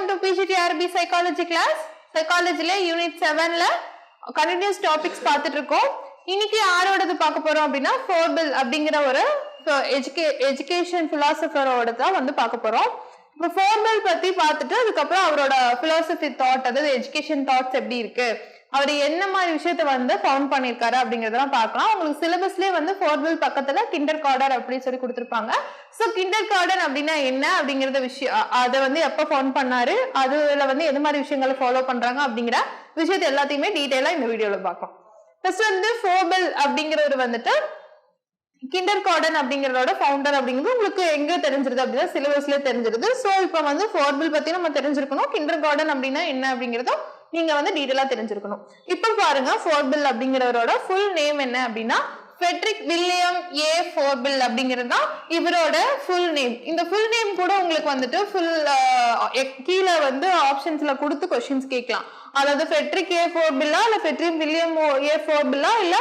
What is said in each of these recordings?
welcome to PGTRB psychology class. Psychology unit 7ல continuous topics பார்த்துட்டு இருக்கோம். இன்னைக்கு யாரோடது பார்க்க போறோம் அப்படின்னா ஃபோர்பெல் அப்படிங்கிற ஒரு எஜுகேஷன் பிலாசபரோட தான் வந்து பார்க்க போறோம். இப்போ ஃபோர்பெல் பத்தி பார்த்துட்டு அதுக்கப்புறம் அவரோட பிலாசபி தாட், அதாவது எஜுகேஷன் தாட்ஸ் எப்படி இருக்கு, அவர் என்ன மாதிரி விஷயத்த வந்து ஃபவுண்ட் பண்ணிருக்காரு அப்படிங்கறதெல்லாம் பார்க்கலாம். உங்களுக்கு சிலபஸ்லயே வந்து ஃபோர்பெல் பக்கத்துல கிண்டர் கார்டர் அப்படின்னு சொல்லி கொடுத்துருப்பாங்க. சோ கிண்டர் கார்டர் அப்படின்னா என்ன அப்படிங்கறத விஷயம், அதை வந்து எப்ப ஃபவுண்ட் பண்ணாரு, அதுல வந்து எந்த மாதிரி விஷயங்களை ஃபாலோ பண்றாங்க அப்படிங்கிற விஷயத்த எல்லாத்தையுமே டீடைலா இந்த வீடியோல பார்க்கலாம். ஃபர்ஸ்ட் வந்து ஃபோர்பெல் அப்படிங்கிறவர் வந்துட்டு கிண்டர் கார்டன் அப்படிங்கறதோட ஃபவுண்டர் அப்படிங்கிறது உங்களுக்கு எங்க தெரிஞ்சிருது அப்படின்னா சிலபஸ்ல தெரிஞ்சிருது. சோ இப்ப வந்து ஃபோர்பெல் பத்தி நம்ம தெரிஞ்சிருக்கணும், கிண்டர் கார்டன் அப்படின்னா என்ன அப்படிங்கறதும் நீங்க வந்து டீடைலா தெரிஞ்சிருக்கணும். இப்ப பாருங்க, ஃபோர்பெல் அப்படிங்கிறவரோட ஃபுல் நேம் என்ன அப்படின்னா ஃபெட்ரிக் வில்லியம் ஏ ஃபோர்பெல் அப்படிங்கிறது தான் இவரோட ஃபுல் நேம். இந்த ஃபுல் நேம் கூட உங்களுக்கு வந்துட்டு ஃபுல் கீழே வந்து ஆப்ஷன்ஸ்ல கொடுத்து கொஸ்டின்ஸ் கேட்கலாம். அதாவது ஃபெட்ரிக் ஏ ஃபோர்பெல்லா இல்ல ஃபெட்ரிக் வில்லியம் ஏ ஃபோர்பெல்லா இல்ல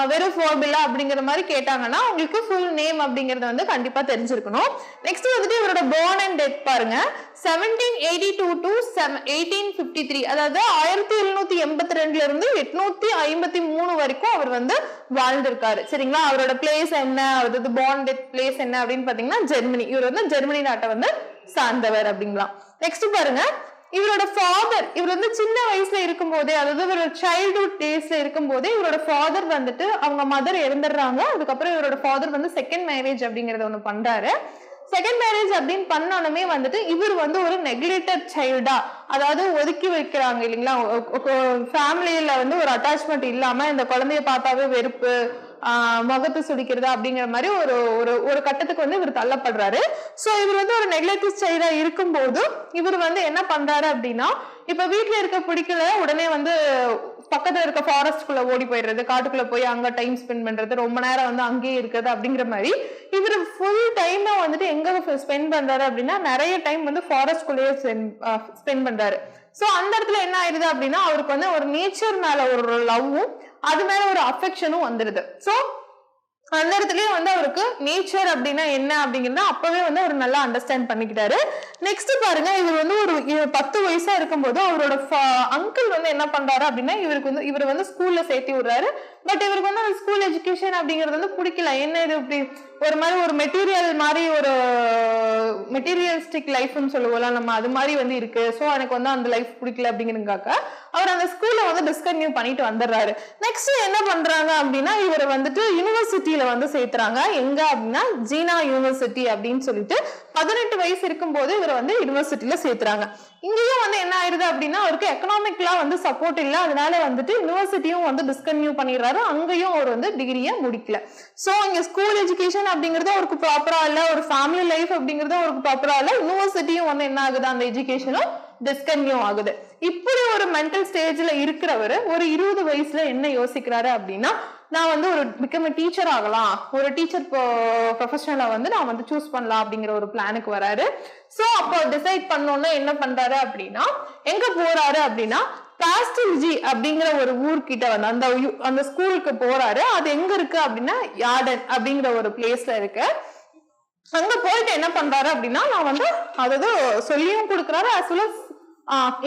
வெறும் ஃபோர்பெல்லா அப்படிங்கிற மாதிரி கேட்டாங்கன்னா உங்களுக்கு ஃபுல் நேம் அப்படிங்கறது வந்து கண்டிப்பா தெரிஞ்சிருக்கணும். நெக்ஸ்ட் வந்துட்டு இவரோட born and death பாருங்க, 1782 to 1853, அதாவது 1782 இருந்து 853 வரைக்கும் அவர் வந்து வாழ்ந்திருக்காரு. சரிங்களா? அவரோட பிளேஸ் என்ன, அதாவது born death பிளேஸ் என்ன அப்படின்னு பாத்தீங்கன்னா ஜெர்மனி. இவர் வந்து ஜெர்மனி நாட்டை வந்து சார்ந்தவர் அப்படிங்கலாம். நெக்ஸ்ட் பாருங்க, இவரோட ஃபாதர், இவர் வந்து சின்ன வயசுல இருக்கும் போதே, அதாவது இவரோட சைல்ட்ஹுட் டேஸ்ல இருக்கும் போதே இவரோட ஃபாதர் வந்துட்டு அவங்க மதர் இறந்துடுறாங்க. அதுக்கப்புறம் இவரோட ஃபாதர் வந்து செகண்ட் மேரேஜ் அப்படிங்கறத ஒண்ணு பண்றாரு. செகண்ட் மேரேஜ் அப்படின்னு பண்ணாலுமே வந்துட்டு இவர் வந்து ஒரு நெக்லெக்டட் சைல்டா, அதாவது ஒதுக்கி வைக்கிறாங்க இல்லைங்களா, ஃபேமிலியில வந்து ஒரு அட்டாச்மெண்ட் இல்லாம இந்த குழந்தைய பார்த்தாவே வெறுப்பு, முகத்து சுடிக்கிறதா அப்படிங்கிற மாதிரி ஒரு ஒரு கட்டத்துக்கு வந்து இவர் தள்ளப்படுறாரு. சோ இவர் வந்து ஒரு நெக்லெக்டட் சைல்டா இருக்கும் போது இவர் வந்து என்ன பண்றாரு அப்படின்னா, இப்ப வீட்டுல இருக்க பிடிக்கல, உடனே வந்து பக்கத்துல இருக்க ஃபாரஸ்ட்குள்ள ஓடி போயிடுறது, காட்டுக்குள்ள போய் அங்க டைம் ஸ்பெண்ட் பண்றது, ரொம்ப நேரம் வந்து அங்கேயே இருக்கிறது அப்படிங்கிற மாதிரி இவர் ஃபுல் டைம் வந்துட்டு எங்க ஸ்பெண்ட் பண்றாரு அப்படின்னா நிறைய டைம் வந்து ஃபாரஸ்ட்குள்ளேயே ஸ்பெண்ட் பண்றாரு. சோ அந்த இடத்துல என்ன ஆயிருது அப்படின்னா அவருக்கு வந்து ஒரு நேச்சர் மேல ஒரு லவ்வும் அது மேல ஒரு அஃபெக்ஷனும் வந்துருது. சோ அந்த இடத்துலயே வந்து அவருக்கு நேச்சர் அப்படின்னா என்ன அப்படிங்கிறத அப்பவே வந்து அவர் நல்லா அண்டர்ஸ்டாண்ட் பண்ணிக்கிட்டாரு. நெக்ஸ்ட் பாருங்க, இவர் வந்து ஒரு 10 வயசா இருக்கும்போது அவரோட அங்கிள் வந்து என்ன பண்றாரு அப்படின்னா இவர் வந்து ஸ்கூல்ல சேர்த்தி விடுறாரு. பட் இவருக்கு வந்து அந்த ஸ்கூல் எஜுகேஷன் அப்படிங்கிறது வந்து பிடிக்கல. என்ன இது இப்படி ஒரு மாதிரி ஒரு மெட்டீரியல் மாதிரி, ஒரு மெட்டீரியலிஸ்டிக் லைஃப்னு சொல்லுவோம்ல நம்ம, அது மாதிரி வந்து இருக்கு. சோ எனக்கு வந்து அந்த லைஃப் பிடிக்கல அப்படிங்கிறதுக்காக அவர் அந்த ஸ்கூல்ல வந்து டிஸ்கன்டினியூ பண்ணிட்டு வந்துடுறாரு. நெக்ஸ்ட் என்ன பண்றாங்க அப்படின்னா இவர் வந்துட்டு யூனிவர்சிட்டியில வந்து சேர்த்துறாங்க. எங்க அப்படின்னா ஜீனா யூனிவர்சிட்டி அப்படின்னு சொல்லிட்டு 18 வயசு இருக்கும் போது இவர் வந்து யூனிவர்சிட்டியில சேர்த்துறாங்க. இங்கேயும் வந்து என்ன ஆயிருது அப்படின்னா அவருக்கு எக்கனாமிக்லா வந்து சப்போர்ட் இல்லை, அதனால வந்துட்டு யூனிவர்சிட்டியும் வந்து டிஸ்கன்டினியூ பண்ணிடுறாரு. அங்கேயும் அவர் வந்து டிகிரியை முடிக்கல. சோ இங்க ஸ்கூல் எஜுகேஷன் அப்படிங்கிறது அவருக்கு ப்ராப்பரா இல்ல, ஒரு ஃபேமிலி லைஃப் அப்படிங்கிறது அவருக்கு ப்ராப்பரா இல்ல, யூனிவர்சிட்டியும் வந்து என்ன ஆகுது, அந்த எஜுகேஷனும் டிஸ்கன்டினியூ ஆகுது. இப்படி ஒரு மென்டல் ஸ்டேஜ்ல இருக்கிறவர் ஒரு 20 வயசுல என்ன யோசிக்கிறாரு அப்படின்னா, நான் வந்து ஒரு பிகம் டீச்சர் ஆகலாம், ஒரு டீச்சர் ப்ரொஃபஷனலை வந்து நான் வந்து சூஸ் பண்ணலாம் அப்படிங்கிற ஒரு பிளானுக்கு வராரு. சோ அப்போ டிசைட் பண்ணோம்னா என்ன பண்றாரு அப்படின்னா, எங்க போறாரு அப்படின்னா பாஸ்டில்ஜி அப்படிங்கிற ஒரு ஊர்கிட்ட வந்து அந்த ஸ்கூலுக்கு போறாரு. அது எங்க இருக்கு அப்படின்னா யார்டன் அப்படிங்கிற ஒரு பிளேஸ்ல இருக்கு. அங்க போயிட்டு என்ன பண்றாரு அப்படின்னா, நான் வந்து அதாவது சொல்லியும் கொடுக்குறாரு, as well as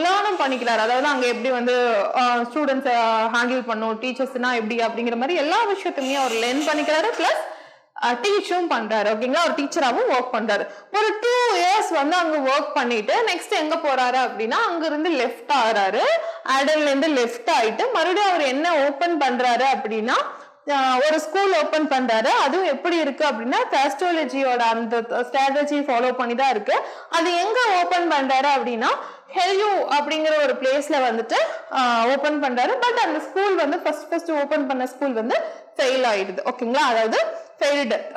லேர்னும் பண்ணிக்கிறாரு. அதாவது அங்க எப்படி வந்து ஸ்டூடெண்ட்ஸை ஹேண்டில் பண்ணும், டீச்சர்ஸ்னா எப்படி அப்படிங்கிற மாதிரி எல்லா விஷயத்தையுமே அவர் லேர்ன் பண்ணிக்கிறாரு. பிளஸ் டீச்சும் பண்றாரு. ஓகேங்களா? ஒரு டீச்சராகவும் ஒர்க் பண்றாரு. ஒரு 2 இயர்ஸ் வந்து அங்க ஒர்க் பண்ணிட்டு நெக்ஸ்ட் எங்க போறாரு அப்படின்னா அங்க இருந்து லெஃப்ட் ஆகுறாரு. ஆடன்ல இருந்து லெஃப்ட் ஆயிட்டு மறுபடியும் அவர் என்ன ஓபன் பண்றாரு அப்படின்னா ஒரு ஸ்கூல் ஓபன் பண்றாரு. அதுவும் எப்படி இருக்கு அப்படின்னா காஸ்ட்ரோலஜியோட அந்த ஸ்ட்ராட்டஜி ஃபாலோ பண்ணி தான் இருக்கு. அது எங்க ஓபன் பண்றாரு அப்படின்னா ஹெல்யூ அப்படிங்கிற ஒரு பிளேஸ்ல வந்துட்டு ஓபன் பண்றாரு. பட் அந்த ஸ்கூல் வந்து ஃபர்ஸ்ட் ஓபன் பண்ண ஸ்கூல் வந்து ஃபெயில் ஆயிடுது. ஓகேங்களா?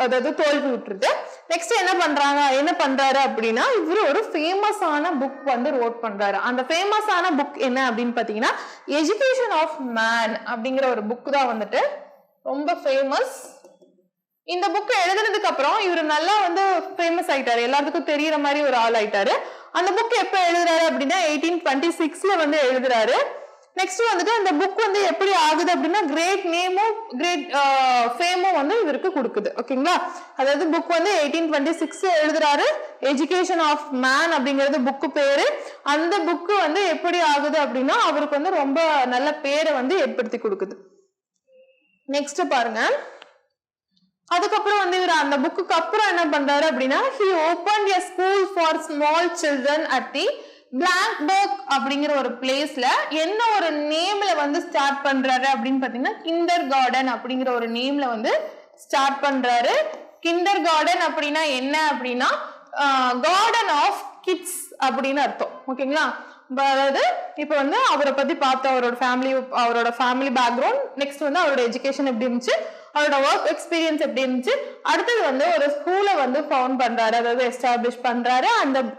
அதாவது தோல்வி விட்டுருது. நெக்ஸ்ட் என்ன பண்றாரு அப்படின்னா இவரு ஒரு ஃபேமஸான புக் வந்து ரோட் பண்றாரு. அந்த ஃபேமஸான புக் என்ன அப்படின்னு பாத்தீங்கன்னா எஜுகேஷன் ஆஃப் மேன் அப்படிங்கிற ஒரு புக் தான் வந்துட்டு ரொம்ப ஃபேமஸ். இந்த புக் எழுதுனதுக்கு அப்புறம் இவர் நல்லா வந்து ஃபேமஸ் ஆயிட்டாரு, எல்லாத்துக்கும் தெரியற மாதிரி ஒரு ஆள் ஆயிட்டாரு. அந்த புக் எப்ப எழுதுறாரு அப்படின்னா 1826ல வந்து எழுதுறாரு. நெக்ஸ்ட் வந்துட்டு அந்த புக் வந்து எப்படி ஆகுது அப்படின்னா கிரேட் நேமும் கிரேட் ஃபேமும் வந்து இவருக்கு கொடுக்குது. ஓகேங்களா, அதாவது புக் வந்து 1826 எழுதுறாரு. எஜுகேஷன் ஆஃப் மேன் அப்படிங்கிறது புக்கு பேரு. அந்த புக்கு வந்து எப்படி ஆகுது அப்படின்னா அவருக்கு வந்து ரொம்ப நல்ல பேரை வந்து ஏற்படுத்தி கொடுக்குது. நெக்ஸ்ட் பாருங்க, அதுக்கப்புறம் வந்து இவர் அந்த புக்குக்கு அப்புறம் என்ன பண்றாரு அப்படின்னா he opened a school for small children at the Blackburg அப்படிங்கிற ஒரு பிளேஸ்ல என்ன ஒரு நேம்ல வந்து ஸ்டார்ட் பண்றாரு அப்படின்னு பாத்தீங்கன்னா கிண்டர் கார்டன் அப்படிங்கிற ஒரு நேம்ல வந்து ஸ்டார்ட் பண்றாரு. கிண்டர் கார்டன் அப்படின்னா என்ன அப்படின்னா கார்டன் ஆஃப் கிட்ஸ் அப்படின்னு அர்த்தம். ஓகேங்களா, அதாவது இப்ப வந்து அவரை பத்தி பார்த்தோம், அவரோட ஃபேமிலி பேக்ரவுண்ட், நெக்ஸ்ட் வந்து அவரோட எஜுகேஷன் எப்படி இருந்துச்சு, அவரோட ஒர்க் எக்ஸ்பீரியன்ஸ் எப்படி இருந்துச்சு, அடுத்தது வந்து ஒரு ஸ்கூலை வந்து ஃபவுண்ட் பண்றாரு, அதாவது எஸ்டாப்ளிஷ் பண்றாரு.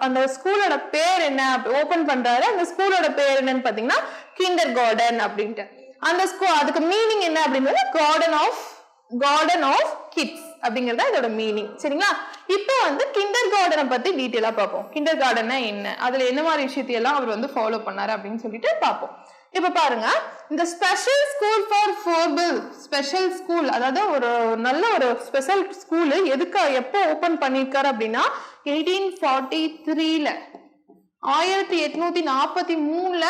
அந்த ஸ்கூலோட பேர் என்ன ஓபன் பண்றாரு. அந்த ஸ்கூலோட பேர் என்னன்னு பாத்தீங்கன்னா கிண்டர் கார்டன் அப்படின்ட்டு. அந்த அதுக்கு மீனிங் என்ன அப்படின்றது கார்டன் ஆஃப் கிட்ஸ் அப்படிங்கறத இதோட மீனிங். சரிங்களா, இப்போ வந்து கிண்டர் கார்டனை பத்தி டீட்டெயிலா பார்ப்போம். கிண்டர் கார்டன்னா என்ன, அதுல என்ன மாதிரி விஷயத்தையெல்லாம் அவர் வந்து ஃபாலோ பண்ணாரு அப்படின்னு சொல்லிட்டு பார்ப்போம். இப்ப பாருங்க, இந்த special school for Froebel, special school அதாவது ஒரு நல்ல ஒரு ஸ்பெஷல் ஸ்கூல் எப்போ ஓபன் பண்ணிருக்காரு அப்படின்னா 1843ல 1843ல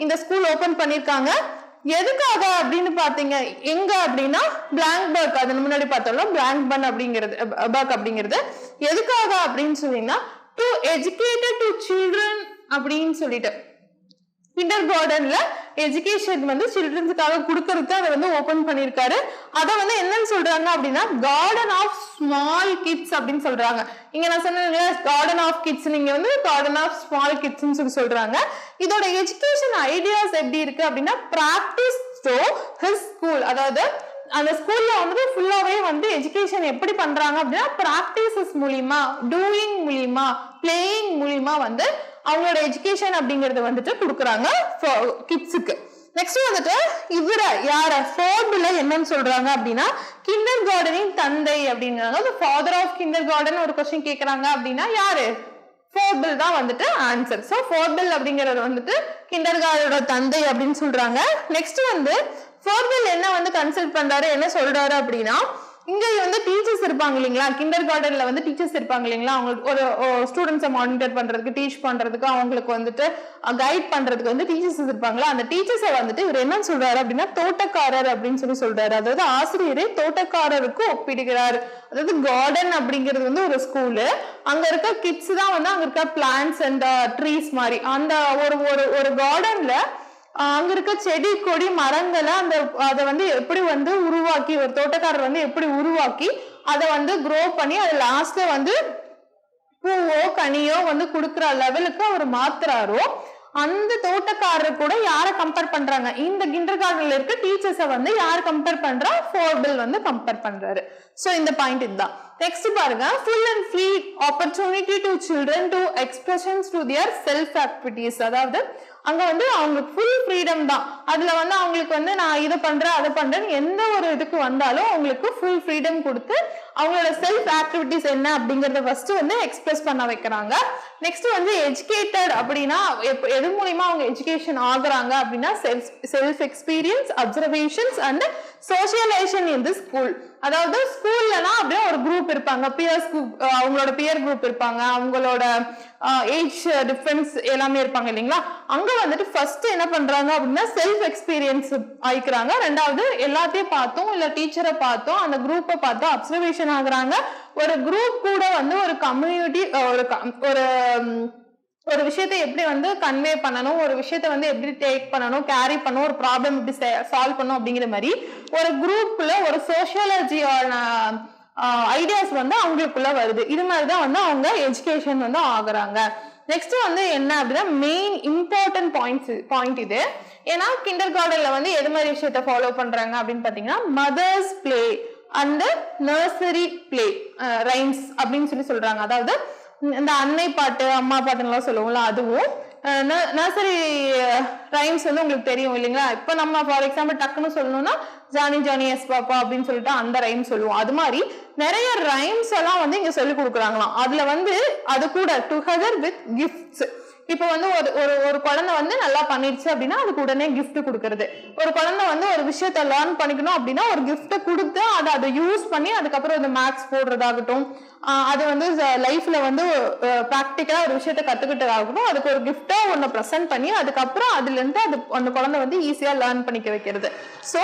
இந்த ஸ்கூல் ஓபன் பண்ணிருக்காங்க. எதுக்காக அப்படின்னு பாத்தீங்க, எங்க அப்படின்னா பிளாங்க்பர்க், அது முன்னாடி பார்த்தோம்ல பிளாங்க்பர்க் அப்படிங்கிறது எதுக்காக அப்படின்னு சொன்னீங்கன்னா டு எஜுகேட்டட் டு சில்ட்ரன் அப்படின்னு சொல்லிட்டு கிண்டர் கார்டன்ல எஜுகேஷன் வந்து சில்ட்ரன்ஸுக்காக கொடுக்கறதுக்கு அதை வந்து ஓபன் பண்ணிருக்காரு. அதை வந்து என்னன்னு சொல்றாங்க அப்படின்னா கார்டன் ஆஃப் ஸ்மால் கிட்ஸ் அப்படின்னு சொல்றாங்க. இங்க நான் சொன்னேன் கார்டன் ஆஃப் கிட்ஸ், நீங்க வந்து கார்டன் ஆஃப் ஸ்மால் கிட்ஸ்ன்னு சொல்லி சொல்றாங்க. இதோட எஜுகேஷன் ஐடியாஸ் எப்படி இருக்கு அப்படின்னா பிராக்டிஸ் டு ஹிஸ் ஸ்கூல், அதாவது அந்த ஸ்கூல்ல வந்து ஃபுல்லாவே வந்து எஜுகேஷன் எப்படி பண்றாங்க அப்படின்னா பிராக்டிசஸ் மூலியமா, டூயிங் மூலியமா, பிளேயிங் மூலியமா வந்து அவங்களோட எஜுகேஷன் அப்படிங்கறது வந்துட்டு கொடுக்குறாங்க கிட்ஸுக்கு. நெக்ஸ்ட் வந்துட்டு இவர யார ஃபோர்பில் என்னன்னு சொல்றாங்க அப்படின்னா கிண்டர் கார்டனின் தந்தை அப்படிங்கிறாங்க. ஃபாதர் ஆஃப் கிண்டர் கார்டன் ஒரு கொஸ்டின் கேக்குறாங்க அப்படின்னா யாரு, ஃபோர்பில் தான் வந்துட்டு ஆன்சர். சோ ஃபோர்பில் அப்படிங்கிறது வந்துட்டு கிண்டர் கார்டனோட தந்தை அப்படின்னு சொல்றாங்க. நெக்ஸ்ட் வந்து ஃபோர்பில் என்ன வந்து கன்சல்ட் பண்றாரு, என்ன சொல்றாரு அப்படின்னா இங்க வந்து டீச்சர்ஸ் இருப்பாங்க இல்லைங்களா, கிண்டர் கார்டன்ல வந்து டீச்சர்ஸ் இருப்பாங்க இல்லைங்களா, அவங்க ஒரு ஸ்டூடெண்ட்ஸை மானிட்டர் பண்றதுக்கு, டீச் பண்றதுக்கு, அவங்களுக்கு வந்துட்டு கைட் பண்றதுக்கு வந்து டீச்சர்ஸ் இருப்பாங்களா, அந்த டீச்சர்ஸை வந்துட்டு இவர் என்ன சொல்றாரு அப்படின்னா தோட்டக்காரர் அப்படின்னு சொல்றாரு. அதாவது ஆசிரியரை தோட்டக்காரருக்கு ஒப்பிடுகிறார். அதாவது கார்டன் அப்படிங்கிறது வந்து ஒரு ஸ்கூலு, அங்க இருக்க கிட்ஸ் தான் வந்து அங்க இருக்க பிளான்ட்ஸ் அண்ட் ட்ரீஸ் மாதிரி. அந்த ஒரு கார்டன்ல அங்க இருக்க செடி கொடி மரங்களை அதை வந்து எப்படி வந்து உருவாக்கி, ஒரு தோட்டக்காரர் வந்து எப்படி உருவாக்கி அதை வந்து க்ரோ பண்ணி அது லாஸ்ட்ல வந்து பூவோ கனியோ வந்து கொடுக்குற லெவலுக்கு அவர் மாத்துறாரோ, அந்த தோட்டக்காரர் கூட யாரை கம்பேர் பண்றாங்க, இந்த கிண்டர் கார்டன்ல இருக்க டீச்சர்ஸை வந்து யார் கம்பேர் பண்றா, ஃபோர்பில் வந்து கம்பேர் பண்றாரு. சோ இந்த பாயிண்ட் இதுதான். நெக்ஸ்ட் பாருங்க, full and free opportunity to children to expressions to their self activities. அதாவது அங்க வந்து அவங்களுக்கு ஃபுல் ஃப்ரீடம் தான். அதுல வந்து அவங்களுக்கு வந்து நான் இதை பண்றேன் அதை பண்றேன்னு எந்த ஒரு இதுக்கு வந்தாலும் அவங்களுக்கு ஃபுல் ஃப்ரீடம் கொடுத்து அவங்களோட செல்ஃப் ஆக்டிவிட்டிஸ் என்ன அப்படிங்கறத ஃபர்ஸ்ட் வந்து எக்ஸ்பிரஸ் பண்ண வைக்கிறாங்க. நெக்ஸ்ட் வந்து எஜுகேட்டட் அப்படின்னா எது மூலியமா அவங்க எஜுகேஷன் ஆகுறாங்க அப்படின்னா self experience, observations and socialisation in the school. அதாவது ஸ்கூல்லனா அப்படியே ஒரு குரூப் இருப்பாங்க, பியர்ஸ் குரூப், அவங்களோட பியர் குரூப் இருப்பாங்க, அவங்களோட ஏஜ் டிஃபரன்ஸ் எல்லாமே இருப்பாங்க இல்லைங்களா. அங்க வந்துட்டு ஃபர்ஸ்ட் என்ன பண்றாங்க அப்படின்னா செல்ஃப் எக்ஸ்பீரியன்ஸ் ஆயிக்கிறாங்க. ரெண்டாவது எல்லாத்தையும் பார்த்தோம், இல்ல டீச்சரை பார்த்தோம், அந்த குரூப்பை பார்த்தோம், அப்சர்வேஷன் ஆகுறாங்க. ஒரு குரூப் கூட வந்து ஒரு கம்யூனிட்டி ஒரு விஷயத்தை எப்படி வந்து கன்வே பண்ணணும், ஒரு விஷயத்தை வந்து எப்படி டேக் பண்ணணும், கேரி பண்ணணும், ஒரு ப்ராப்ளம் எப்படி சால்வ் பண்ணணும் அப்படிங்கிற மாதிரி ஒரு குரூப்ல ஒரு சோசியாலஜியான ஐடியாஸ் வந்து அவங்களுக்குள்ள வருது. இது மாதிரிதான் வந்து அவங்க எஜுகேஷன் வந்து ஆகுறாங்க. நெக்ஸ்ட் வந்து என்ன அப்படின்னா மெயின் இம்பார்ட்டன்ட் பாயிண்ட் இது. ஏன்னா கிண்டர் கார்டன்ல வந்து எது மாதிரி விஷயத்த ஃபாலோ பண்றாங்க அப்படின்னு பாத்தீங்கன்னா mother's play and nursery play rhymes அப்படின்னு சொல்றாங்க. அதாவது இந்த அன்னை பாட்டு அம்மா பாட்டுலாம் சொல்லுவோம்ல, அதுவும் நர்சரி ரைம்ஸ் வந்து உங்களுக்கு தெரியும் இல்லைங்களா. இப்ப நம்ம ஃபார் எக்ஸாம்பிள் டக்குன்னு சொல்லணும்னா ஜானி ஜானி எஸ் பாப்பா அப்படின்னு சொல்லிட்டு அந்த ரைம் சொல்லுவோம். அது மாதிரி நிறைய ரைம்ஸ் எல்லாம் வந்து இங்க சொல்லி கொடுக்குறாங்களாம். அதுல வந்து அது கூட டுகெதர் வித் கிஃப்ட்ஸ், இப்போ வந்து ஒரு குழந்தை வந்து நல்லா பண்ணிருச்சு அப்படின்னா அதுக்கு உடனே கிஃப்ட் கொடுக்கறது. ஒரு குழந்தை வந்து ஒரு விஷயத்த லேர்ன் பண்ணிக்கணும் அப்படின்னா ஒரு கிஃப்ட கொடுத்து அதை யூஸ் பண்ணி அதுக்கப்புறம் இந்த மேக்ஸ் போடுறதாகட்டும், அது வந்து லைஃப்ல வந்து பிராக்டிக்கலா ஒரு விஷயத்த கத்துக்கிட்டதாகட்டும், அதுக்கு ஒரு கிஃப்டா ஒன்னு ப்ரெசென்ட் பண்ணி அதுக்கப்புறம் அதுல இருந்து அந்த குழந்தை வந்து ஈஸியா லேர்ன் பண்ணிக்க வைக்கிறது. சோ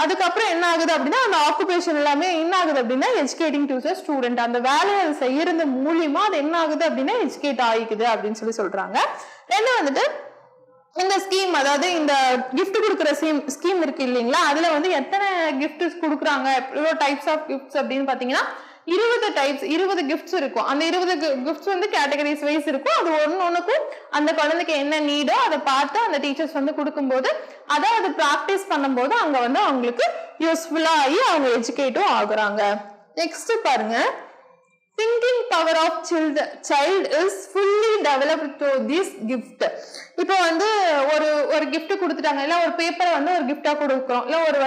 அதுக்கப்புறம் என்ன ஆகுது அப்படின்னா அந்த ஆக்குபேஷன் எல்லாமே என்ன ஆகுது அப்படின்னா எஜுகேட்டிங் டு ஸ்டூடெண்ட். அந்த வேலையை செய்யறது மூலியமா அது என்ன ஆகுது அப்படின்னா எஜுகேட் ஆகிக்குது அப்படின்னு சொல்றாங்க. ரெண்டு வந்துட்டு இந்த ஸ்கீம், அதாவது இந்த கிஃப்ட் கொடுக்குற ஸ்கீம் இருக்கு இல்லைங்களா, அதுல வந்து எத்தனை கிஃப்ட்ஸ் கொடுக்குறாங்க, எவ்வளவு டைப்ஸ் ஆஃப் கிஃப்ட்ஸ் அப்படின்னு பாத்தீங்கன்னா 20 டைப்ஸ், 20 கிஃப்ட்ஸ் இருக்கும். அந்த 20 கிஃப்ட்ஸ் வந்து கேட்டகரிஸ் வைஸ் இருக்கும். அது ஒன்னுக்கும் அந்த குழந்தைக்கு என்ன நீடோ அதை பார்த்து அந்த டீச்சர்ஸ் வந்து கொடுக்கும்போது அதை பிராக்டிஸ் பண்ணும்போது அங்க வந்து அவங்களுக்கு யூஸ்ஃபுல்லா ஆகி அவங்க எஜுகேட்டும் ஆகுறாங்க. நெக்ஸ்ட் பாருங்க, thinking power of child is fully developed through this gift. இப்போ வந்து ஒரு கிஃப்ட் கொடுத்துட்டாங்க, இல்ல ஒரு பேப்பரை வந்து ஒரு கிஃப்டா கொடுக்குறோம், இல்ல ஒரு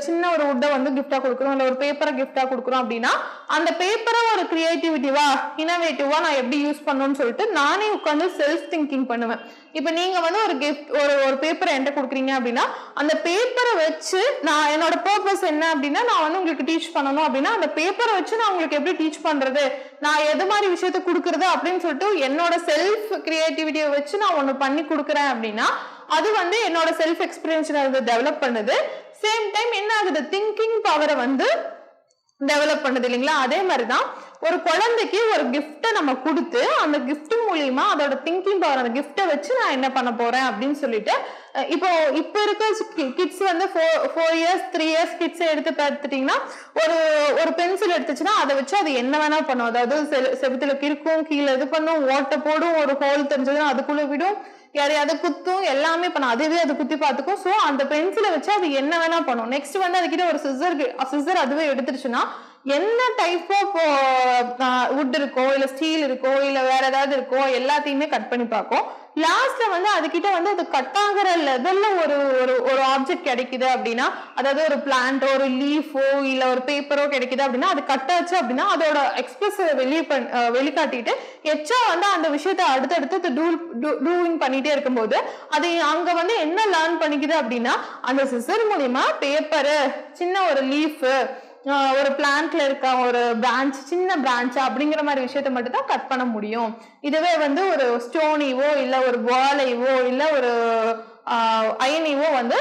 சின்ன ஒரு வுட்டை வந்து கிஃப்டா கொடுக்குறோம், இல்ல ஒரு பேப்பரை கிஃப்டா கொடுக்குறோம் அப்படின்னா அந்த பேப்பரை ஒரு கிரியேட்டிவிட்டிவா இனோவேட்டிவா நான் எப்படி யூஸ் பண்ணணும்னு சொல்லிட்டு நானே உட்காந்து செல்ஃப் திங்கிங் பண்ணுவேன். இப்ப நீங்க வந்து ஒரு கிஃப்ட் ஒரு பேப்பரை என்கிட்ட கொடுக்குறீங்க அப்படின்னா அந்த பேப்பரை வச்சு நான் என்னோட பர்பஸ் என்ன அப்படின்னா நான் வந்து உங்களுக்கு டீச் பண்ணணும் அப்படின்னா அந்த பேப்பரை வச்சு நான் உங்களுக்கு எப்படி டீச் பண்றது, நான் எது மாதிரி விஷயத்த கொடுக்கறது அப்படின்னு சொல்லிட்டு என்னோட செல்ஃப் கிரியேட்டிவிட்டியை வச்சு நான் ஒண்ணு பண்ணி கொடுக்குறேன் அப்படின்னா அது வந்து என்னோட செல்ஃப் எக்ஸ்பீரியன்ஸ் டெவலப் பண்ணுது. சேம் டைம் என்ன ஆகுது, திங்கிங் பவரை வந்து டெவலப் பண்ணுது இல்லைங்களா. அதே மாதிரிதான் ஒரு குழந்தைக்கு ஒரு கிஃப்ட நம்ம கொடுத்து அந்த கிஃப்ட் மூலியமா அதோட திங்கிங் பவர், அந்த கிஃப்ட வச்சு நான் என்ன பண்ண போறேன் அப்படின்னு சொல்லிட்டு இப்ப இருக்க கிட்ஸ் வந்து 4 years 3 years கிட்ஸ் எடுத்து பார்த்துட்டீங்கன்னா ஒரு பென்சில் எடுத்துச்சுன்னா அதை வச்சு அது என்ன வேணா பண்ணும். அதாவது செவுத்துல கிறுக்கும், கீழே இது பண்ணும், ஓட்ட போடும், ஒரு ஹோல் தெரிஞ்சதுன்னா அதுக்குள்ள விடும், யாரையாவது குத்தும், எல்லாமே பண்ண அதுவே அது குத்தி பார்த்துக்கும். சோ அந்த பென்சிலை வச்சு அது என்ன வேணா பண்ணும். நெக்ஸ்ட் வந்து அதுக்கிட்ட ஒரு சிசர் அதுவே எடுத்துருச்சுன்னா என்ன டைப் ஆஃப் வுட் இருக்கோ, இல்ல ஸ்டீல் இருக்கோ, இல்ல வேற ஏதாவது இருக்கோ எல்லாத்தையுமே கட் பண்ணி பார்க்கும். லாஸ்ட்ல வந்து அதுகிட்ட வந்து அது கட் ஆகிற லெவல்ல ஒரு ஆப்ஜெக்ட் கிடைக்குது அப்படின்னா, அதாவது ஒரு பிளான்டோ ஒரு லீஃபோ இல்ல ஒரு பேப்பரோ கிடைக்குது அப்படின்னா அது கட் ஆச்சு அப்படின்னா அதோட எக்ஸ்பிரஸ் வெளிக்காட்டிட்டு எச்சா வந்து அந்த விஷயத்த அடுத்தடுத்து டூயிங் பண்ணிட்டே இருக்கும்போது அது அங்க வந்து என்ன லேர்ன் பண்ணிக்குது அப்படின்னா அந்த சிசர் மூலியமா பேப்பரு, சின்ன ஒரு லீஃப், ஒரு பிளான்ட்ல இருக்க ஒரு பிரான்ச், சின்ன பிரான்ச் அப்படிங்கிற மாதிரி விஷயத்த மட்டும் தான் கட் பண்ண முடியும். இதுவே வந்து ஒரு ஸ்டோனிவோ இல்ல ஒரு வாலைவோ இல்ல ஒரு அயனிவோ வந்து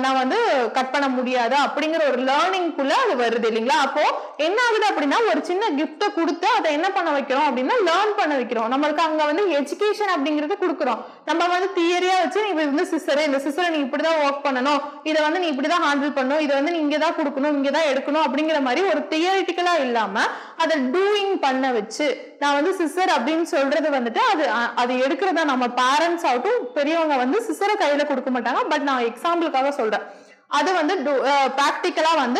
நான் வந்து கட் பண்ண முடியாது அப்படிங்கிற ஒரு லேர்னிங்குள்ள அது வருது இல்லைங்களா. அப்போ என்ன ஆகுது அப்படின்னா ஒரு சின்ன கிஃப்ட கொடுத்து அதை என்ன பண்ண வைக்கிறோம் அப்படின்னா லேர்ன் பண்ண வைக்கிறோம். நம்மளுக்கு அங்க வந்து எஜுகேஷன் அப்படிங்கறது கொடுக்குறோம். நம்ம வந்து தியரியா வச்சு நீ வந்து இந்த சிஸ்டரை நீ இப்படிதான் ஒர்க் பண்ணணும், இதை வந்து நீ இப்படிதான் ஹேண்டில் பண்ணணும், இதை வந்து நீ இங்கதான் கொடுக்கணும், இங்கதான் எடுக்கணும் அப்படிங்கிற மாதிரி ஒரு தியரிட்டிக்கலா இல்லாம அதை டூயிங் பண்ண வச்சு நான் வந்து சிசர் அப்படின்னு சொல்றது வந்துட்டு அது எடுக்கிறதா நம்ம பேரண்ட்ஸ் ஆகட்டும் பெரியவங்க வந்து சிசரை கையில கொடுக்க மாட்டாங்க. பட் நான் எக்ஸாம்பிளுக்காக சொல்றேன், அது வந்து பிராக்டிக்கலா வந்து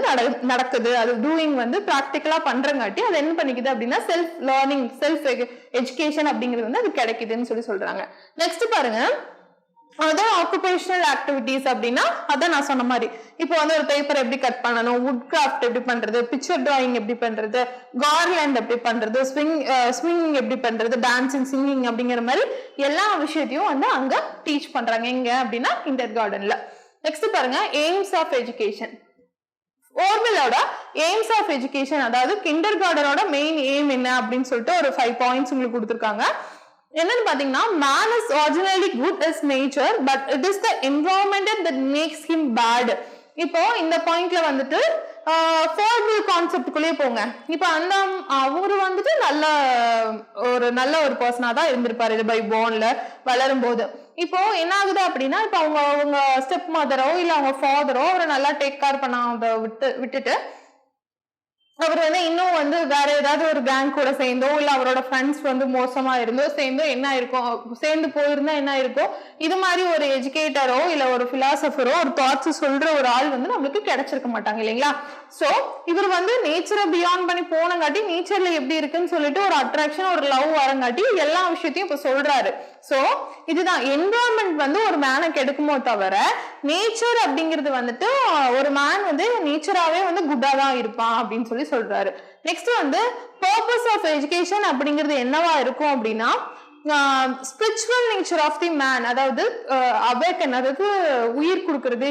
நடக்குது. அது டூயிங் வந்து பிராக்டிக்கலா பண்றங்காட்டி அது என்ன பண்ணிக்குது அப்படின்னா செல்ஃப் லேர்னிங், செல்ஃப் எஜுகேஷன் அப்படிங்கிறது வந்து அது கிடைக்குதுன்னு சொல்றாங்க. நெக்ஸ்ட் பாருங்க, அதான் ஆக்குபேஷனல் ஆக்டிவிட்டிஸ் அப்படின்னா அதான் நான் சொன்ன மாதிரி இப்போ வந்து ஒரு பேப்பர் எப்படி கட் பண்ணணும், வுட் கிராஃப்ட் எப்படி பண்றது, பிக்சர் டிராயிங் எப்படி பண்றது, கார்லேண்ட் எப்படி பண்றது, ஸ்விங்கிங் எப்படி பண்றது, டான்சிங், சிங்கிங் அப்படிங்கிற மாதிரி எல்லா விஷயத்தையும் வந்து அங்க டீச் பண்றாங்க. எங்க அப்படின்னா கிண்டர் கார்டன்ல. நெக்ஸ்ட் பாருங்க, எய்ம்ஸ் ஆஃப் எஜுகேஷன். ஓர்வெலோட எய்ம்ஸ் ஆஃப் எஜுகேஷன், அதாவது கிண்டர் கார்டனோட மெயின் எய்ம் என்ன அப்படின்னு சொல்லிட்டு ஒரு 5 பாயிண்ட்ஸ் உங்களுக்கு கொடுத்துருக்காங்க. என்னன்னு பாத்தீங்கன்னா, man is originally good as nature but it is the environment that makes him bad. இப்போ இந்த பாயிண்ட்ல வந்துட்டு ஃபோர்பிள் கான்செப்டுக்குள்ளே போங்க. இப்ப அவரு வந்துட்டு நல்ல ஒரு பர்சனா தான் இருந்திருப்பாரு இது பை போன்ல வளரும் போது. இப்போ என்ன ஆகுது அப்படின்னா இப்ப அவங்க ஸ்டெப் மதரோ இல்ல அவங்க ஃபாதரோ அவரை நல்லா டேக் கேர் பண்ண விட்டுட்டு அவர் வந்து இன்னும் வந்து வேற ஏதாவது ஒரு கேங் கூட சேர்ந்தோ இல்ல அவரோட ஃப்ரெண்ட்ஸ் வந்து மோசமா இருந்தோ சேர்ந்தோ என்ன இருக்கும், சேர்ந்து போயிருந்தா என்ன இருக்கும், இது மாதிரி ஒரு எஜுகேட்டரோ இல்ல ஒரு பிலாசபரோ ஒரு தாட்ஸ் சொல்ற ஒரு ஆள் வந்து நம்மளுக்கு கிடைச்சிருக்க மாட்டாங்க இல்லைங்களா. சோ இவர் வந்து நேச்சரை பியாண்ட் பண்ணி போனங்காட்டி நேச்சர்ல எப்படி இருக்குன்னு சொல்லிட்டு ஒரு அட்ராக்ஷன், ஒரு லவ் வரங்காட்டி எல்லா விஷயத்தையும் இப்ப சொல்றாரு. சோ இதுதான் என்விரான்மெண்ட் வந்து ஒரு மேனை கெடுக்குமோ தவிர நேச்சர் அப்படிங்கிறது வந்துட்டு ஒரு மேன் வந்து நேச்சராவே வந்து குட்டா தான் இருப்பான் அப்படின்னு சொல்றாரு. நெக்ஸ்ட் வந்து பர்பஸ் ஆஃப் எஜுகேஷன் அப்படிங்கிறது என்னவா இருக்கும் அப்படின்னா spiritual nature of the man, அதாவது அவேக்கன், அதாவது உயிர் கொடுக்கறது,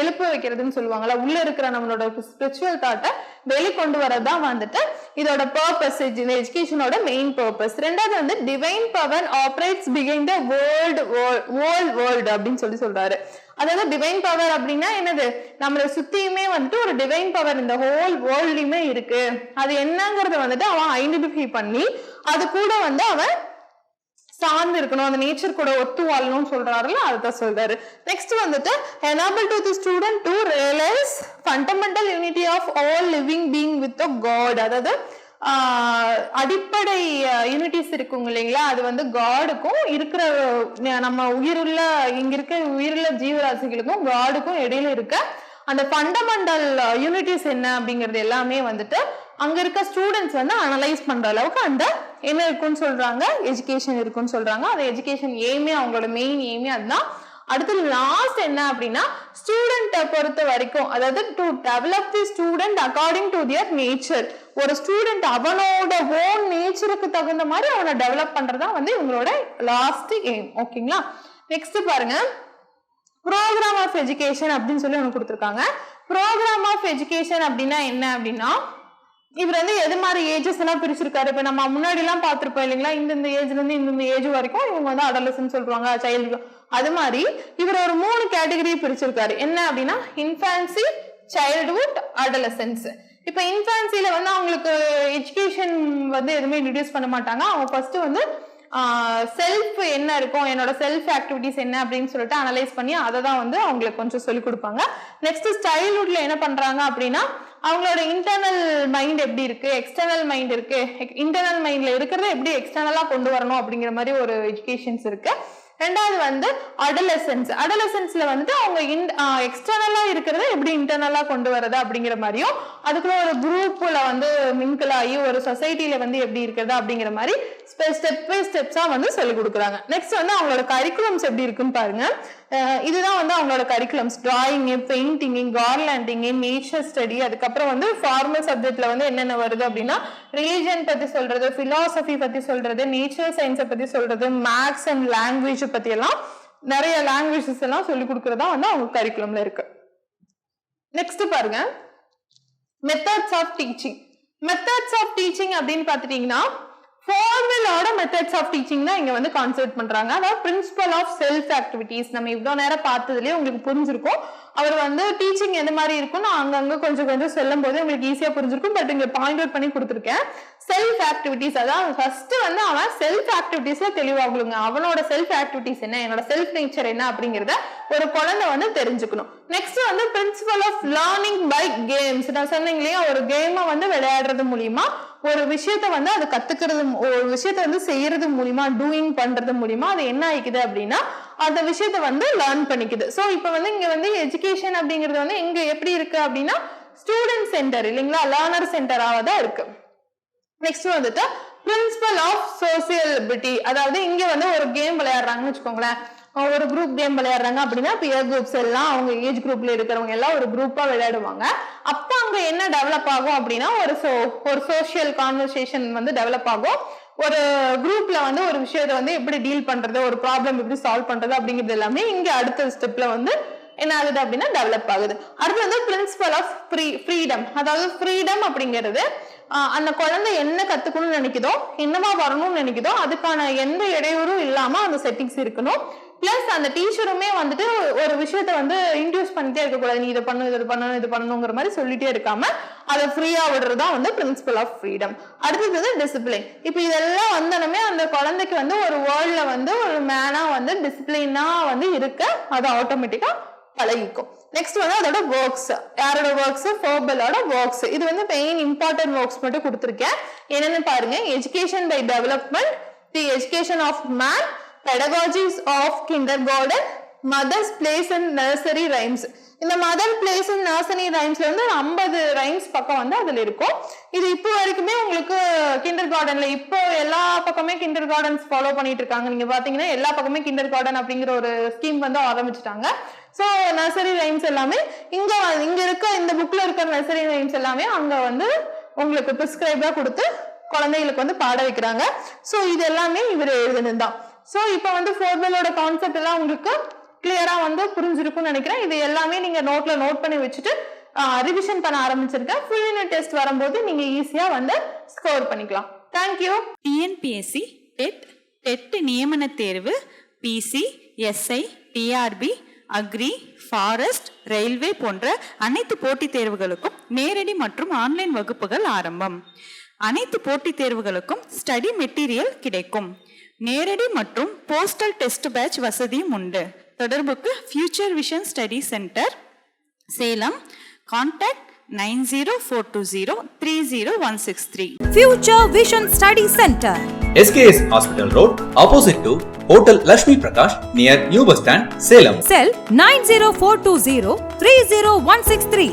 எழுப்ப வைக்கிறதுன்னு சொல்லுவாங்கல்ல, உள்ள இருக்கிற நம்மளோட ஸ்பிரிச்சுவல் தாட்டை வெளிக்கொண்டு வரதான் வந்துட்டு இதோட பர்பஸ், இந்த எஜுகேஷனோட மெயின் பர்பஸ். ரெண்டாவது வந்து divine power operates behind the world அப்படின்னு சொல்றாரு. அதாவது டிவைன் பவர் அப்படின்னா என்னது, நம்மளை சுத்தியுமே வந்துட்டு ஒரு டிவைன் பவர் இந்த ஹோல் வேர்ல்ட்லயுமே இருக்கு. அது என்னங்கறத வந்துட்டு அவன் ஐடென்டிஃபை பண்ணி அது கூட வந்து அவன் சார்ந்து இருக்கணும், அந்த நேச்சர் கூட ஒத்து வாழணும்னு சொல்றாருல, அதுதான் சொல்றாரு. நெக்ஸ்ட் வந்துட்டு enable to the student to realize fundamental unity of all living being with the God. அதாவது அடிப்படை யூனிட்டிஸ் இருக்குங்க இல்லைங்களா, அது வந்து காடுக்கும் இருக்கிற நம்ம உயிருள்ள இங்க இருக்க உயிருள்ள ஜீவராசிகளுக்கும் காடுக்கும் இடையில இருக்க அந்த ஃபண்டமெண்டல் யூனிட்டிஸ் என்ன அப்படிங்கிறது எல்லாமே வந்துட்டு அங்க இருக்க ஸ்டூடெண்ட்ஸ் வந்து அனலைஸ் பண்ற அளவுக்கு அந்த என்ன இருக்குன்னு சொல்றாங்க, எஜுகேஷன் இருக்குன்னு சொல்றாங்க. அந்த எஜுகேஷன் எய்மே, அவங்களோட மெயின் எய்மே அதுதான். அடுத்து லாஸ்ட் என்ன அப்படின்னா ஸ்டூடெண்ட்டை பொறுத்த வரைக்கும், அதாவது to develop the student according to their nature. ஒரு ஸ்டூடெண்ட் அவனோட ஓன் நேச்சருக்கு தகுந்த மாதிரி அவனை டெவலப் பண்றதா வந்து இவங்களோட லாஸ்ட் எய்ம். ஓகேங்களா, நெக்ஸ்ட் பாருங்க, ப்ரோக்ராம் ஆஃப் எஜுகேஷன் அப்படின்னு சொல்லி ஒன்று கொடுத்துருக்காங்க. ப்ரோக்ராம் ஆஃப் எஜுகேஷன் அப்படின்னா என்ன அப்படின்னா, இவர் வந்து எது மாதிரி ஏஜஸ் எல்லாம் பிரிச்சிருக்காரு. இப்ப நம்ம முன்னாடி எல்லாம் பார்த்திருப்போம் இல்லைங்களா, இந்த ஏஜ்ல இருந்து இந்த ஏஜ் வரைக்கும் இவங்க வந்து அடலசன்ஸ் சொல்றாங்க, சைல்டு. அது மாதிரி இவர் ஒரு 3 கேட்டகரி பிரிச்சிருக்காரு. என்ன அப்படின்னா இன்ஃபான்சி, சைல்ட்ஹுட், அடலசன்ஸ். இப்ப இன்ஃபான்சில வந்து அவங்களுக்கு எஜுகேஷன் வந்து எதுவுமே இன்ட்ரடியூஸ் பண்ண மாட்டாங்க. அவங்க ஃபர்ஸ்ட் வந்து செல்ஃப் என்ன இருக்கும், என்னோட செல்ஃப் ஆக்டிவிட்டிஸ் என்ன அப்படின்னு சொல்லிட்டு அனலைஸ் பண்ணி அதை தான் வந்து அவங்களுக்கு கொஞ்சம் சொல்லிக் கொடுப்பாங்க. நெக்ஸ்ட் சைல்ட்ஹுட்ல என்ன பண்றாங்க அப்படின்னா அவங்களோட இன்டர்னல் மைண்ட் எப்படி இருக்கு, எக்ஸ்டர்னல் மைண்ட் இருக்கு, இன்டர்னல் மைண்ட்ல இருக்கிறத எப்படி எக்ஸ்டர்னலா கொண்டு வரணும் அப்படிங்கிற மாதிரி ஒரு எஜுகேஷன்ஸ் இருக்கு. ரெண்டாவது வந்து அடலசன்ஸ்ல வந்து அவங்க எக்ஸ்டர்னலா இருக்கிறத எப்படி இன்டர்னலா கொண்டு வரது அப்படிங்கிற மாதிரியும், அதுக்குள்ள ஒரு குரூப்ல வந்து மிங்கிள் ஆகி ஒரு சொசைட்டில வந்து எப்படி இருக்கிறது அப்படிங்கிற மாதிரி ஸ்டெப் பை ஸ்டெப்ஸா வந்து சொல்லி கொடுக்குறாங்க. நெக்ஸ்ட் வந்து அவங்களோட கரிக்குலம்ஸ் எப்படி இருக்குன்னு பாருங்க. இதுதான் வந்து அவங்களோட curriculums: drawing, painting, garlanding, nature study. அதுக்கப்புறம் வந்து ஃபார்மல் சப்ஜெக்ட்ல வந்து என்னென்ன வருது அப்படின்னா ரிலிஜன் பத்தி சொல்றது, பிலாசபி பத்தி சொல்றது, நேச்சர் சயின்ஸை பத்தி சொல்றது, மேத்ஸ் அண்ட் லாங்குவேஜ் பத்தி எல்லாம் நிறைய லாங்குவேஜஸ் எல்லாம் சொல்லி கொடுக்கறதா வந்து அவங்க கரிக்குலம்ல இருக்கு. நெக்ஸ்ட் பாருங்க, methods of teaching. Methods of teaching அப்படின்னு பாத்துட்டீங்கன்னா ஃபார்மலோட மெத்தட்ஸ் ஆஃப் டீச்சிங் தான் இங்க வந்து கான்செப்ட் பண்றாங்க. அதாவது பிரின்சிபல் ஆஃப் செல்ஃப் ஆக்டிவிட்டிஸ். நம்ம இவ்வளவு நேரம் பார்த்ததுலயே உங்களுக்கு புரிஞ்சிருக்கும். அவர் வந்து டீச்சிங் எந்த மாதிரி இருக்கும் நான் அங்கங்க கொஞ்சம் கொஞ்சம் சொல்லும் போது உங்களுக்கு ஈஸியா புரிஞ்சிருக்கும். பட் இங்க பாயிண்ட் அவுட் பண்ணி கொடுத்துருக்கேன். செல்ஃப் ஆக்டிவிட்டிஸ், அதாவது ஃபர்ஸ்ட் வந்து அவன் செல்ஃப் ஆக்டிவிட்டிஸ்ல தெளிவாகலுங்க. அவனோட செல்ஃப் ஆக்டிவிட்டிஸ் என்ன, என்னோட செல்ஃப் நேச்சர் என்ன அப்படிங்கறத ஒரு குழந்தை வந்து தெரிஞ்சுக்கணும். நெக்ஸ்ட் வந்து principle of learning by games. நான் சொன்னேன் இல்லையா, ஒரு கேமை வந்து விளையாடுறது மூலியமா ஒரு விஷயத்த வந்து அது கத்துக்கிறது, ஒரு விஷயத்த வந்து செய்யறது மூலியமா, டூயிங் பண்றது மூலியமா அது என்ன ஆயிக்குது அப்படின்னா அந்த விஷயத்த வந்து லேர்ன் பண்ணிக்குது. சோ இப்ப வந்து இங்க வந்து எஜுகேஷன் அப்படிங்கிறது வந்து இங்க எப்படி இருக்கு அப்படின்னா ஸ்டூடெண்ட் சென்டர் இல்லைங்களா, லேர்னர் சென்டராக தான் இருக்கு. நெக்ஸ்ட் வந்துட்டு பிரின்சிபல் ஆஃப் சோசியலிபிலிட்டி. அதாவது இங்க வந்து ஒரு கேம் விளையாடுறாங்கன்னு வச்சுக்கோங்களேன், ஒரு குரூப் கேம் விளையாடுறாங்க அப்படின்னா பியர் குரூப்ஸ் எல்லாம் அவங்க ஏஜ் குரூப்ல இருக்கிறவங்க எல்லாம் ஒரு குரூப்பா விளையாடுவாங்க. அப்ப அங்க என்ன டெவலப் ஆகும் அப்படின்னா ஒரு சோசியல் கான்வர்சேஷன் வந்து டெவலப் ஆகும். ஒரு குரூப்ல வந்து ஒரு விஷயத்தை வந்து எப்படி டீல் பண்றது, ஒரு ப்ராப்ளம் எப்படி சால்வ் பண்றது அப்படிங்கிறது எல்லாமே இங்க அடுத்த ஸ்டெப்ல வந்து என்ன ஆகுது அப்படின்னா டெவலப் ஆகுது. அடுத்து வந்து பிரின்சிபல் ஆஃப் ஃப்ரீடம். அதாவது ஃப்ரீடம் அப்படிங்கிறது அந்த குழந்தை என்ன கத்துக்கணும்னு நினைக்குதோ, என்னமா வரணும்னு நினைக்குதோ அதுக்கான எந்த இடையூறும் இல்லாம அந்த செட்டிங்ஸ் இருக்கணும். பிளஸ் அந்த டீச்சருமே வந்துட்டு ஒரு விஷயத்த வந்து இன்டியூஸ் பண்ணிட்டே இருக்கக்கூடாது, நீ இதை பண்ணணும் இது பண்ணணும் இது பண்ணணுங்கிற மாதிரி சொல்லிட்டே இருக்காம அதை ஃப்ரீயா விடுறதா வந்து பிரின்சிபல் ஆஃப் ஃப்ரீடம். அடுத்தது வந்து டிசிப்ளின். இப்ப இதெல்லாம் வந்தனமே அந்த குழந்தைக்கு வந்து ஒரு வேர்ல்ட்ல வந்து ஒரு மேனா வந்து டிசிப்ளினா வந்து இருக்க அது ஆட்டோமேட்டிக்கா பழகிக்கும். நெக்ஸ்ட் வந்து அதோட ஒர்க்ஸ். யாரோட ஒர்க்ஸ்? ஃபோர்பலோட ஒர்க்ஸ். இது வந்து மெயின் இம்பார்ட்டன்ட் ஒர்க்ஸ் மட்டும் கொடுத்துருக்கேன். என்னன்னு பாருங்க: education by development, the education of man, pedagogies of kindergarten, mother's place and nursery rhymes. இந்த மதர் பிளேஸ் அண்ட் நர்சரி ரைம்ஸ்ல வந்து 50 ரைம்ஸ் பக்கம் வந்து அதுல இருக்கும். இது இப்போ வரைக்குமே உங்களுக்கு கிண்டர் கார்டன்ல இப்போ எல்லா பக்கமே கிண்டர் கார்டன்ஸ் ஃபாலோ பண்ணிட்டு இருக்காங்க. நீங்க பாத்தீங்கன்னா எல்லா பக்கமே கிண்டர் கார்டன் அப்படிங்கிற ஒரு ஸ்கீம் வந்து ஆரம்பிச்சுட்டாங்க. சோ நர்சரி ரைம்ஸ் எல்லாமே இங்க இருக்க இந்த புக்ல இருக்கிற நர்சரி ரைம்ஸ் எல்லாமே அங்க வந்து உங்களுக்கு பிரிஸ்கிரைபா கொடுத்து குழந்தைகளுக்கு வந்து பாட வைக்கிறாங்க. ஸோ இது எல்லாமே இவர் எழுதுனதுதான். ஸோ இப்போ வந்து ஃபோர்பெல்லோட கான்செப்ட் எல்லாம் உங்களுக்கு கிளியரா வந்து புரிஞ்சிருக்கும்னு நினைக்கிறேன். இது எல்லாமே நீங்க நோட்ல நோட் பண்ணி வச்சுட்டு ரிவிஷன் பண்ண ஆரம்பிச்சிருக்கேன். ஃபுல் யூனிட் டெஸ்ட் வரும்போது நீங்க ஈஸியா வந்து ஸ்கோர் பண்ணிக்கலாம். தேங்க்யூ. டிஎன்பிஎஸ்சி டெட் நியமன தேர்வு, PC, SI, TRB, agri, forest, railway போன்ற அனைத்து போட்டித் தேர்வுகளுக்கும் நேரடி மற்றும் ஆன்லைன் வகுப்புகள் ஆரம்பம். அனைத்து போட்டித் தேர்வுகளுக்கும் ஸ்டடி மெட்டீரியல் கிடைக்கும். நேரடி மற்றும் போஸ்டல் டெஸ்ட் பேட்ச் வசதியும் உண்டு. தொடர்புக்கு future vision study centre, Salem. Contact 9042030163. Future Vision Study Center, SKS Hospital Road, opposite to Hotel Lakshmi Prakash, near New Bus Stand, Salem. Cell 90420 30163.